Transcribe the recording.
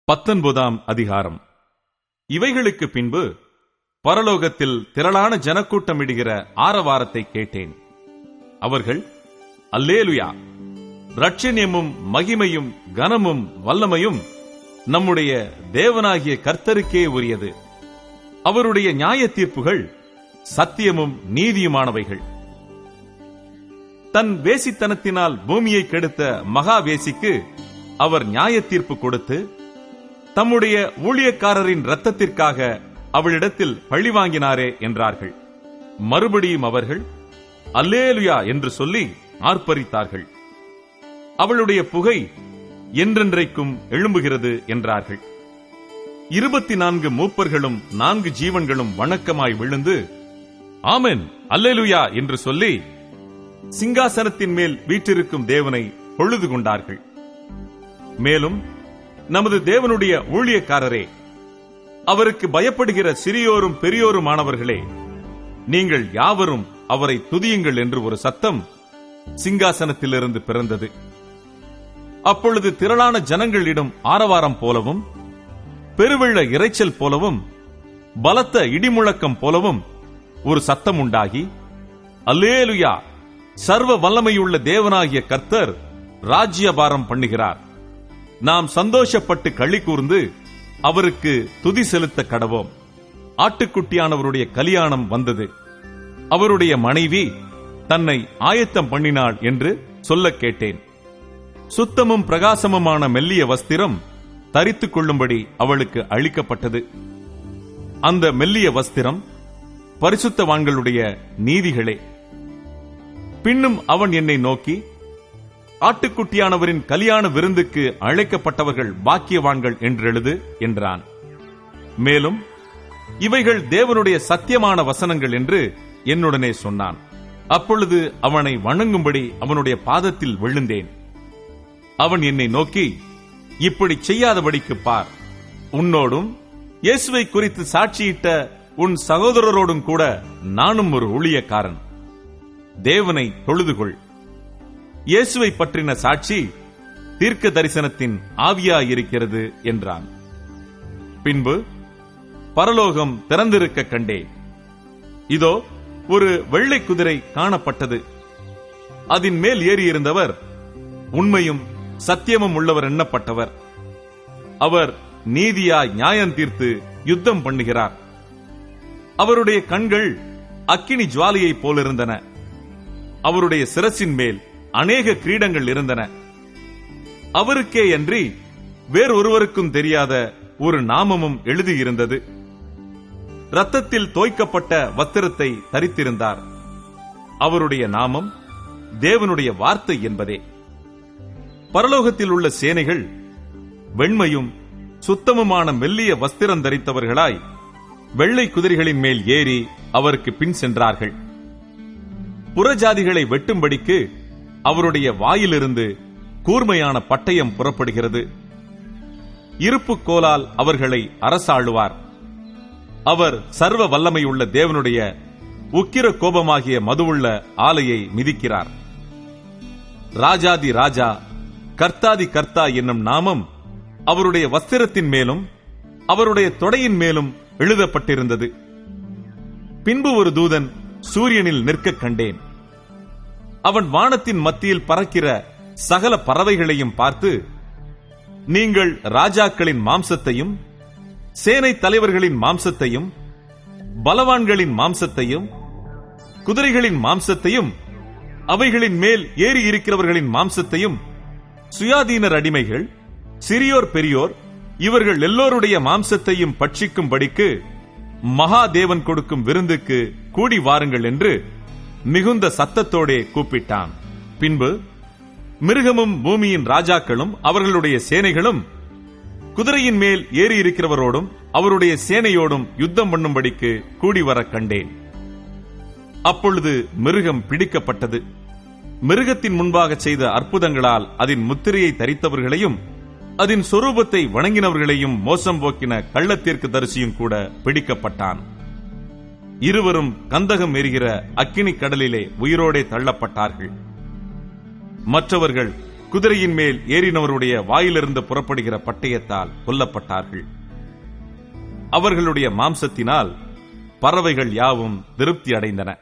19ஆம் அதிகாரம். இவைகளுக்கு பின்பு பரலோகத்தில் திரளான ஜனக்கூட்டமிடுகிற ஆரவாரத்தை கேட்டேன். அவர்கள் அல்லேலுயா, இரட்சணியமும் மகிமையும் கனமும் வல்லமையும் நம்முடைய தேவனாகிய கர்த்தருக்கே உரியது. அவருடைய நியாய தீர்ப்புகள் சத்தியமும் நீதியுமானவைகள். தன் வேசித்தனத்தினால் பூமியை கெடுத்த மகா வேசிக்கு அவர் நியாய தீர்ப்பு கொடுத்து தம்முடைய ஊழியக்காரரின் இரத்தத்திற்காக அவளிடத்தில் பழி வாங்கினாரே என்றார்கள். மறுபடியும் அவர்கள் அல்லேலுயா என்று சொல்லி ஆர்ப்பரித்தார்கள். அவளுடைய புகை என்றென்றைக்கும் எழும்புகிறது என்றார்கள். 24 மூப்பர்களும் 4 ஜீவன்களும் வணக்கமாய் விழுந்து ஆமென் அல்லேலுயா என்று சொல்லி சிங்காசனத்தின் மேல் வீற்றிருக்கும் தேவனை பொழுது கொண்டார்கள். மேலும் நமது தேவனுடைய ஊழியக்காரரே, அவருக்கு பயப்படுகிற சிறியோரும் பெரியோருமானவர்களே, நீங்கள் யாவரும் அவரை துதியுங்கள் என்று ஒரு சத்தம் சிங்காசனத்திலிருந்து பிறந்தது. அப்பொழுது திரளான ஜனங்களிடம் ஆரவாரம் போலவும் பெருவெள்ள இரைச்சல் போலவும் பலத்த இடிமுழக்கம் போலவும் ஒரு சத்தம் உண்டாகி, அல்லேலுயா, சர்வ வல்லமையுள்ள தேவனாகிய கர்த்தர் ராஜ்யபாரம் பண்ணுகிறார். நாம் சந்தோஷப்பட்டு களி கூர்ந்து அவருக்கு துதி செலுத்த கடவோம். ஆட்டுக்குட்டியானவருடைய கல்யாணம் வந்தது, அவருடைய மனைவி தன்னை ஆயத்தம் பண்ணினாள் என்று சொல்ல கேட்டேன். சுத்தமும் பிரகாசமுமான மெல்லிய வஸ்திரம் தரித்துக் கொள்ளும்படி அவளுக்கு அளிக்கப்பட்டது. அந்த மெல்லிய வஸ்திரம் பரிசுத்தவான்களுடைய நீதிகளே. பின்னும் அவன் என்னை நோக்கி, ஆட்டுக்குட்டியானவரின் கல்யாண விருந்துக்கு அழைக்கப்பட்டவர்கள் பாக்கியவான்கள் என்றெழுது என்றான். மேலும் இவைகள் தேவனுடைய சத்தியமான வசனங்கள் என்று என்னுடனே சொன்னான். அப்பொழுது அவனை வணங்கும்படி அவனுடைய பாதத்தில் விழுந்தேன். அவன் என்னை நோக்கி, இப்படி செய்யாதபடிக்கு பார், உன்னோடும் இயேசுவை குறித்து சாட்சியிட்ட உன் சகோதரரோடும் கூட நானும் ஒரு ஊழியக்காரன். தேவனை தொழுதுகொள். இயேசுவை பற்றின சாட்சி தீர்க்க தரிசனத்தின் ஆவியாயிருக்கிறது என்றான். பின்பு பரலோகம் திறந்திருக்க கண்டேன். இதோ, ஒரு வெள்ளை குதிரை காணப்பட்டது. அதன் மேல் ஏறியிருந்தவர் உண்மையும் சத்தியமும் உள்ளவர் எண்ணப்பட்டவர். அவர் நீதியாய் நியாயம் தீர்த்து யுத்தம் பண்ணுகிறார். அவருடைய கண்கள் அக்கினி ஜுவாலையைப் போலிருந்தன. அவருடைய சிரசின் மேல் அநேக கிரீடங்கள் இருந்தன. அவருக்கே அன்றி வேறொருவருக்கும் தெரியாத ஒரு நாமமும் எழுதியிருந்தது. இரத்தத்தில் தோய்க்கப்பட்ட வஸ்திரத்தை தரித்திருந்தார். அவருடைய நாமம் தேவனுடைய வார்த்தை என்பதே. பரலோகத்தில் உள்ள சேனைகள் வெண்மையும் சுத்தமுமான மெல்லிய வஸ்திரம் தரித்தவர்களாய் வெள்ளை குதிரைகளின் மேல் ஏறி அவருக்கு பின் சென்றார்கள். புறஜாதிகளை வெட்டும்படிக்கு அவருடைய வாயிலிருந்து கூர்மையான பட்டயம் புறப்படுகிறது. இருப்பு கோலால் அவர்களை அரசாளுவார். அவர் சர்வ வல்லமையுள்ள தேவனுடைய உக்கிர கோபமாகிய மதுவுள்ள ஆலையை மிதிக்கிறார். ராஜாதி ராஜா, கர்த்தாதி கர்த்தா என்னும் நாமம் அவருடைய வஸ்திரத்தின் மேலும் அவருடைய தொடையின் மேலும் எழுதப்பட்டிருந்தது. பின்பு ஒரு தூதன் சூரியனில் நிற்க கண்டேன். அவன் வானத்தின் மத்தியில் பறக்கிற சகல பறவைகளையும் பார்த்து, நீங்கள் ராஜாக்களின் மாம்சத்தையும் சேனை தலைவர்களின் மாம்சத்தையும் பலவான்களின் மாம்சத்தையும் குதிரைகளின் மாம்சத்தையும் அவைகளின் மேல் ஏறி இருக்கிறவர்களின் மாம்சத்தையும் சுயாதீனர் அடிமைகள் சிறியோர் பெரியோர் இவர்கள் எல்லோருடைய மாம்சத்தையும் பட்சிக்கும்படிக்கு மகாதேவன் கொடுக்கும் விருந்துக்கு கூடி வாருங்கள் என்று மிகுந்த சத்தத்தோடே கூப்பிட்டான். பின்பு மிருகமும் பூமியின் ராஜாக்களும் அவர்களுடைய சேனைகளும் குதிரையின் மேல் ஏறி இருக்கிறவரோடும் அவருடைய சேனையோடும் யுத்தம் பண்ணும்படிக்கு கூடி வர கண்டேன். அப்பொழுது மிருகம் பிடிக்கப்பட்டது. மிருகத்தின் முன்பாக செய்த அற்புதங்களால் அதன் முத்திரையை தரித்தவர்களையும் அதன் சொரூபத்தை வணங்கினவர்களையும் மோசம் போக்கின கள்ளத்தீர்க்க தரிசியும் கூட பிடிக்கப்பட்டான். இருவரும் கந்தகம் எரிகிற அக்கினி கடலிலே உயிரோடே தள்ளப்பட்டார்கள். மற்றவர்கள் குதிரையின் மேல் ஏறினவருடைய வாயிலிருந்து புறப்படுகிற பட்டயத்தால் கொல்லப்பட்டார்கள். அவர்களுடைய மாம்சத்தினால் பறவைகள் யாவும் திருப்தி அடைந்தன.